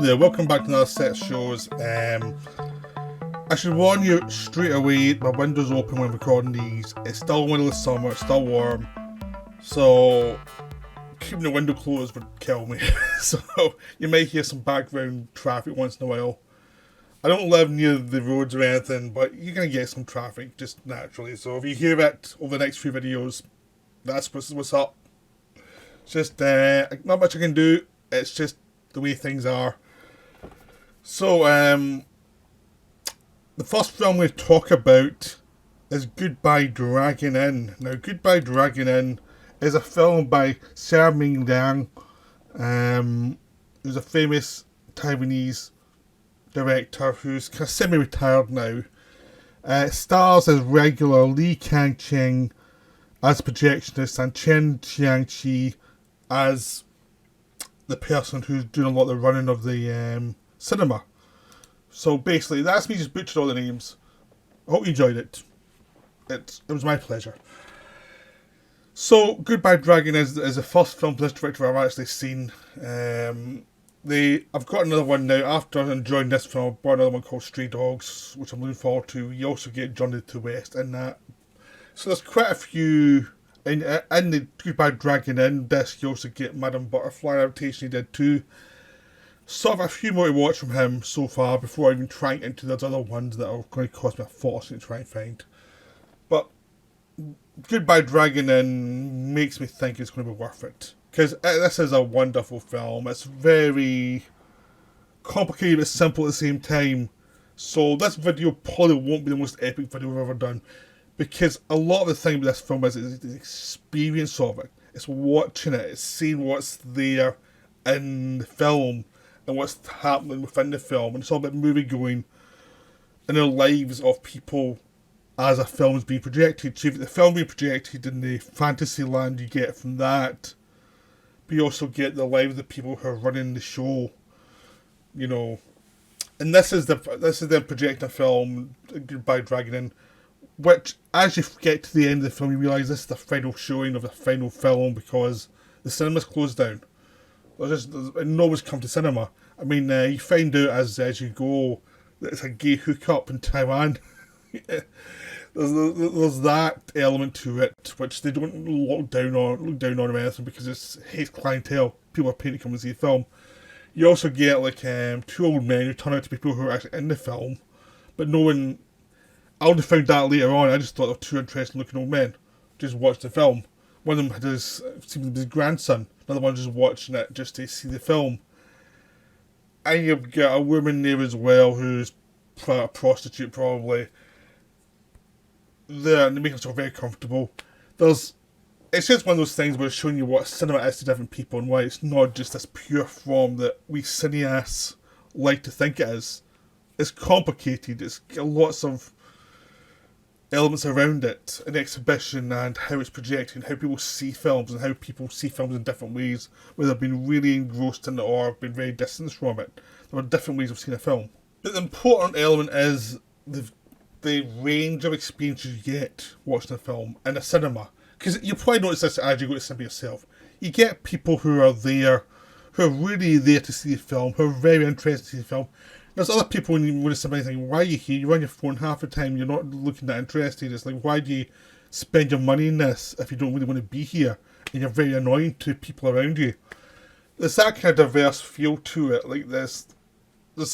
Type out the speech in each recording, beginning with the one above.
there, welcome back to another set of shows. I should warn you straight away, my window's open when I'm recording these. It's still middle of summer, it's still warm, so keeping the window closed would kill me. So you might hear some background traffic once in a while. I don't live near the roads or anything, but you're going to get some traffic just naturally. So if you hear it over the next few videos, that's what's up. It's just not much I can do, it's just the way things are. So, the first film we talk about is Goodbye Dragging In. Now, Goodbye Dragging In is a film by Tsai Ming-liang, who's a famous Taiwanese director who's kind of semi-retired now. It stars as regular Li Kang-cheng as projectionist and Chen Qiangqi as the person who's doing a lot of the running of the cinema. So basically, that's me just butchered all the names. I hope you enjoyed it. It was my pleasure. So, Goodbye Dragon is the first film from this director I've actually seen. I've got another one now. After enjoying this film, I bought another one called Stray Dogs, which I'm looking forward to. You also get Journey to the West in that. So there's quite a few. In the Goodbye Dragon In this, you also get Madame Butterfly adaptation he did too. Sort of a few more to watch from him so far before I even try and into those other ones that are going to cost me a fortune to try and find. But Goodbye Dragon In makes me think it's going to be worth it. Because this is a wonderful film. It's very complicated but simple at the same time. So this video probably won't be the most epic video I've ever done. Because a lot of the thing with this film is the experience of it. It's watching it. It's seeing what's there in the film and what's happening within the film. And it's all about movie going in the lives of people as a film is being projected. So you've got the film being projected in the fantasy land you get from that. But you also get the lives of the people who are running the show. You know. And this is them projecting a film, Goodbye Dragon In, which, as you get to the end of the film, you realise this is the final showing of the final film because the cinema's closed down. No one's come to cinema. I mean, you find out as you go that it's a gay hookup in Taiwan. there's that element to it, which they don't look down on or anything because it's hate clientele. People are paying to come and see the film. You also get like two old men who turn out to be people who are actually in the film, but no one. I only found that later on. I just thought they were two interesting looking old men. Just watched the film. One of them had seemed to be his grandson. Another one just watching it just to see the film. And you've got a woman there as well who's a prostitute probably. There, and they make themselves very comfortable. It's just one of those things where it's showing you what cinema is to different people and why it's not just this pure form that we cineasts like to think it is. It's complicated. It's got lots of elements around it, an exhibition and how it's projected, how people see films and how people see films in different ways, whether they've been really engrossed in it or been very distant from it. There are different ways of seeing a film. But the important element is the range of experiences you get watching a film in a cinema. Because you probably notice this as you go to cinema yourself. You get people who are there, who are really there to see the film, who are very interested to see the film. There's other people when you go to cinema thinking, why are you here? You're on your phone half the time, you're not looking that interested. It's like, why do you spend your money in this if you don't really want to be here? And you're very annoying to people around you. There's that kind of diverse feel to it. Like there's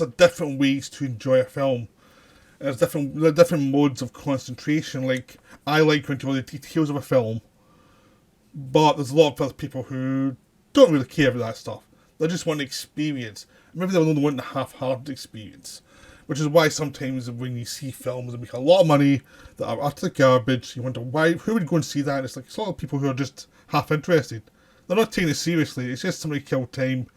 a different ways to enjoy a film. And there's different modes of concentration. Like, I like going to all the details of a film, but there's a lot of other people who don't really care about that stuff. They just want the experience. Maybe they only want the half-hearted experience. Which is why sometimes when you see films that make a lot of money, that are utter garbage, you wonder who would go and see that? And it's like, it's a lot of people who are just half interested. They're not taking it seriously. It's just somebody kill time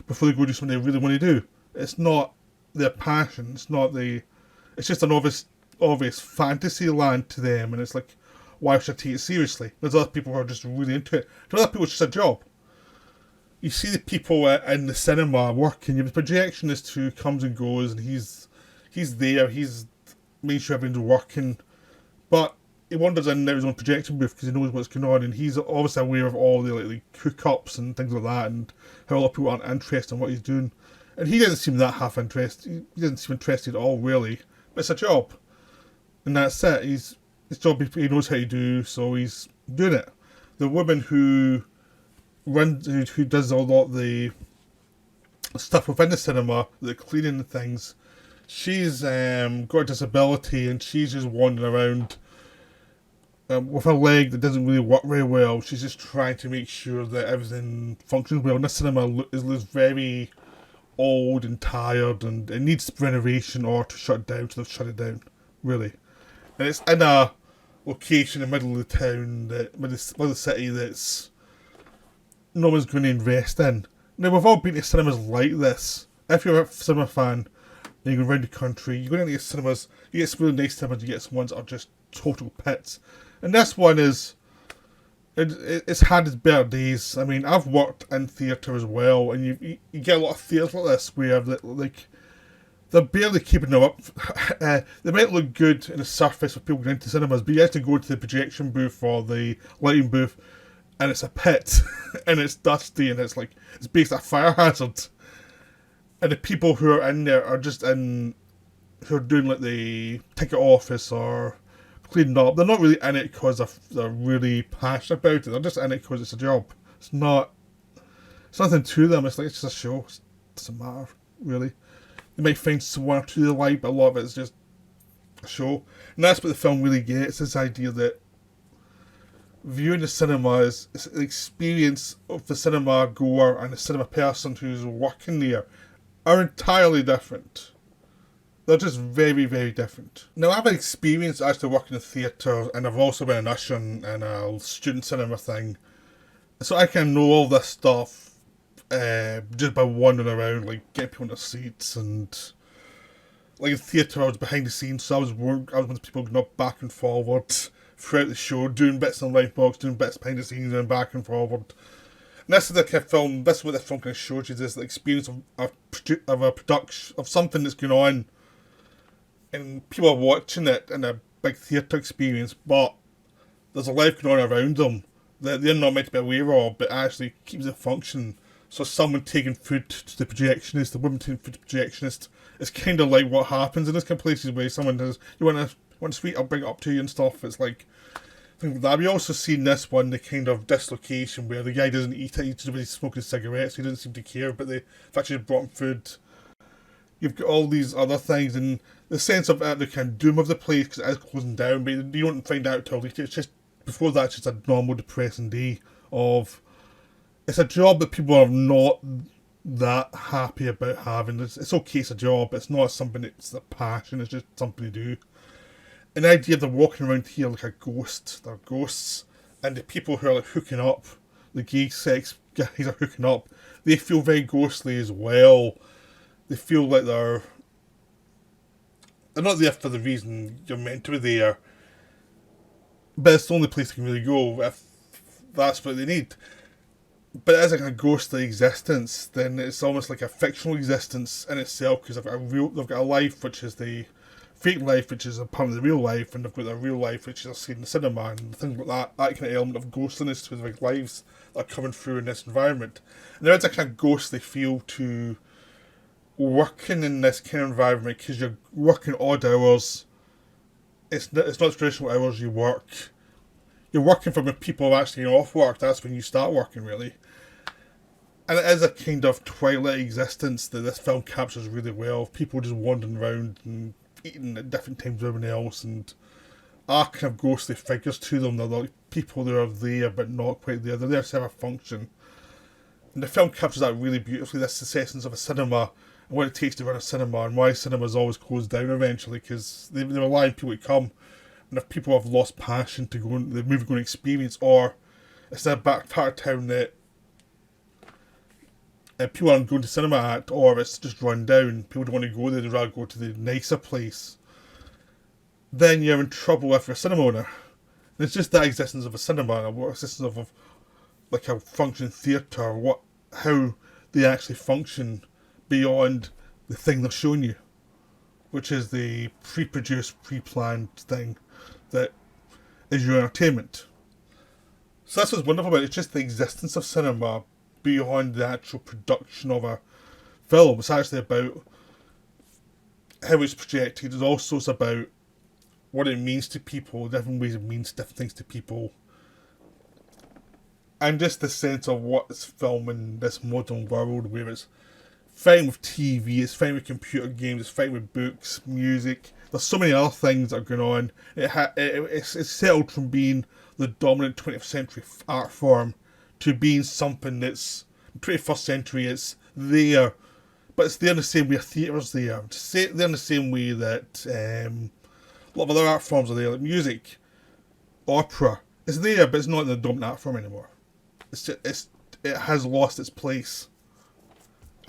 before they go do something they really want to do. It's not their passion. It's just an obvious fantasy land to them. And it's like, why should I take it seriously? There's other people who are just really into it. To other people, it's just a job. You see the people in the cinema working. You have a projectionist who comes and goes, and he's there. He's making sure everything's working, but he wanders in and out his own projection booth because he knows what's going on, and he's obviously aware of all the like hookups and things like that, and how a lot of people aren't interested in what he's doing. And he didn't seem that half interested. He didn't seem interested at all, really. But it's a job, and that's it. His job he knows how to do, so he's doing it. The woman who does a lot of the stuff within the cinema, the cleaning and things, she's got a disability and she's just wandering around with a leg that doesn't really work very well. She's just trying to make sure that everything functions well. And the cinema looks very old and tired, and it needs renovation or to shut it down, so they've shut it down, really. And it's in a location in the middle of the town, middle of the city, that's no one's going to invest in. Now, we've all been to cinemas like this. If you're a cinema fan and you go around the country, you go into cinemas, you get some really nice cinemas, you get some ones that are just total pits. And this one is, it's had its better days. I mean, I've worked in theatre as well, and you get a lot of theatres like this where they're barely keeping them up. They might look good in the surface for people going into cinemas, but you have to go to the projection booth or the lighting booth, and it's a pit, and it's dusty, and it's basically a fire hazard. And the people who are in there are just who are doing like the ticket office or cleaning up. They're not really in it because they're really passionate about it. They're just in it because it's a job. It's nothing to them. It's just a show. It doesn't matter, really. They might find one or two they like, but a lot of it is just a show. And that's what the film really gets, this idea that viewing the cinema is an experience of the cinema goer and the cinema person who's working there are entirely different. They're just very, very different. Now, I've had experience actually working in theatre, and I've also been an usher in a student cinema thing. So I can know all this stuff just by wandering around, getting people in their seats, and in theatre I was behind the scenes, so I was one of the people going up back and forward throughout the show, doing bits on the light box, doing bits behind the scenes, and back and forward. And this is the kind of film. This is what the film kind of shows you: is the experience of a production of something that's going on, and people are watching it in a big theatre experience, but there's a life going on around them that they're not meant to be aware of, but actually keeps it functioning. So someone taking food to the projectionist, the woman taking food to the projectionist, it's kind of like what happens in those kind of places where someone does, you want a sweet, I'll bring it up to you and stuff. It's like things like that. We also see in this one the kind of dislocation where the guy doesn't eat it, he's just really smoking cigarettes, he doesn't seem to care, but they've actually brought him food. You've got all these other things, and the sense of the kind of doom of the place because it is closing down, but you don't find out till later. It's just, before that, it's just a normal depressing day of, it's a job that people are not that happy about having. It's okay, it's a job, but it's not something that's a passion, it's just something to do. And the idea they're walking around here like a ghost, they're ghosts, and the people who are hooking up, the gay sex guys are hooking up, they feel very ghostly as well. They feel like they're not there for the reason you're meant to be there, but it's the only place they can really go if that's what they need. But as a ghostly existence, then it's almost like a fictional existence in itself, because they've got a life which is the fake life, which is a part of the real life, and they've got their real life, which is seen in the cinema, and things like that kind of element of ghostliness to their lives that are coming through in this environment. And there is a kind of ghostly feel to working in this kind of environment, because you're working odd hours. It's not traditional hours you work. You're working from when people are actually off work. That's when you start working, really. And it is a kind of twilight existence that this film captures really well. People just wandering around and eating at different times with everyone else, and are kind of ghostly figures to them. They're like people that are there but not quite there. They're there to serve a function. And the film captures that really beautifully, this essence of a cinema, and what it takes to run a cinema, and why cinemas always close down eventually, because they rely on people to come. And if people have lost passion to go in the movie going experience, or it's in a back part of town that people aren't going to cinema at, or it's just run down, people don't want to go there, they'd rather go to the nicer place, then you're in trouble if you're a cinema owner. And it's just that existence of a cinema, a existence of like a functioning theatre, how they actually function beyond the thing they're showing you, which is the pre-produced, pre-planned thing that is your entertainment. So that's what's wonderful about it. It's just the existence of cinema beyond the actual production of a film. It's actually about how it's projected. It's also about what it means to people, different ways it means different things to people, and just the sense of what it's filming this modern world where it's fighting with TV, it's fighting with computer games, it's fighting with books, music. There's so many other things that are going on. It's settled from being the dominant 20th century art form to being something that's 21st century. It's there, but it's there in the same way theatre's there. It's there in the same way that a lot of other art forms are there, like music, opera. It's there, but it's not in the dominant art form anymore. It has lost its place,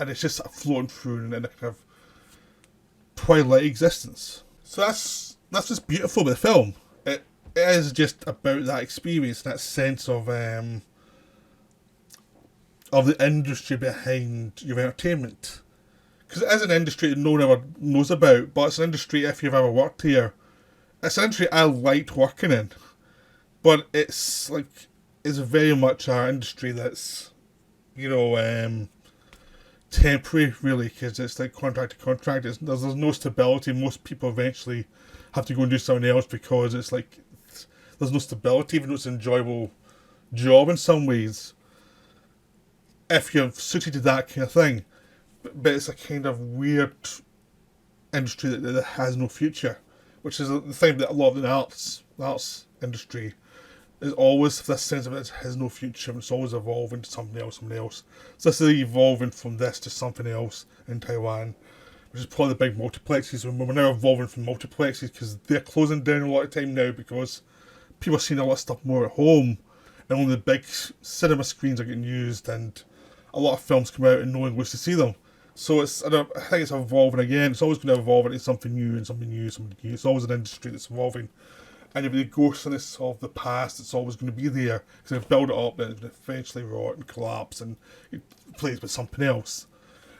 and it's just floating through in a kind of twilight existence. So that's just beautiful about the film. It is just about that experience, that sense of the industry behind your entertainment. Because it is an industry that no one ever knows about, but it's an industry, if you've ever worked here, it's an industry I liked working in. But it's very much our industry that's, temporary, really, because it's like contract to contract. There's no stability. Most people eventually have to go and do something else because it's like there's no stability, even though it's an enjoyable job in some ways, if you're suited to that kind of thing. But it's a kind of weird industry that has no future, which is the thing that a lot of the arts industry is always this sense of it has no future, and it's always evolving to something else. So this is evolving from this to something else in Taiwan, which is probably the big multiplexes. We're now evolving from multiplexes because they're closing down a lot of time now because people are seeing a lot of stuff more at home, and only the big cinema screens are getting used, and a lot of films come out and no one goes to see them. So I think it's evolving again. It's always going to evolve into something new and something new, something new. It's always an industry that's evolving. And if the ghostliness of the past, it's always going to be there. Because they build it up and it's going to eventually rot and collapse and it plays with something else.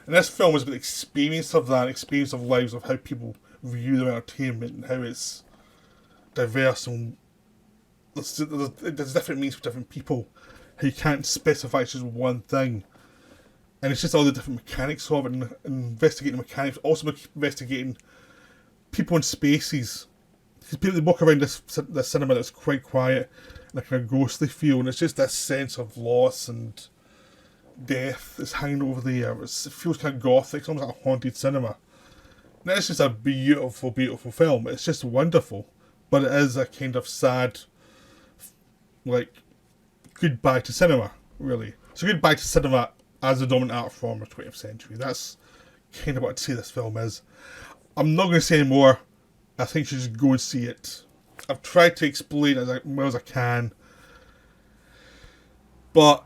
And this film is about the experience of that, experience of lives, of how people view their entertainment and how it's diverse and there's different meanings for different people. How you can't specify it's just one thing. And it's just all the different mechanics of it and investigating mechanics, also investigating people in spaces. Because people walk around this cinema that's quite quiet and a kind of ghostly feel, and it's just this sense of loss and death that's hanging over the air. It feels kind of gothic, it's almost like a haunted cinema. And it's just a beautiful, beautiful film. It's just wonderful. But it is a kind of sad, goodbye to cinema, really. So goodbye to cinema as the dominant art form of the 20th century. That's kind of what I'd say this film is. I'm not going to say any more. I think you should just go and see it. I've tried to explain it as well as I can. But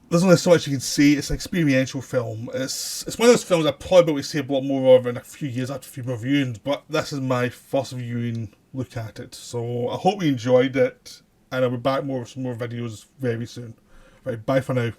there's only so much you can say. It's an experiential film. It's one of those films I probably will see a lot more of in a few years after a few more viewings. But this is my first viewing look at it. So I hope you enjoyed it. And I'll be back with some more videos very soon. Right, bye for now.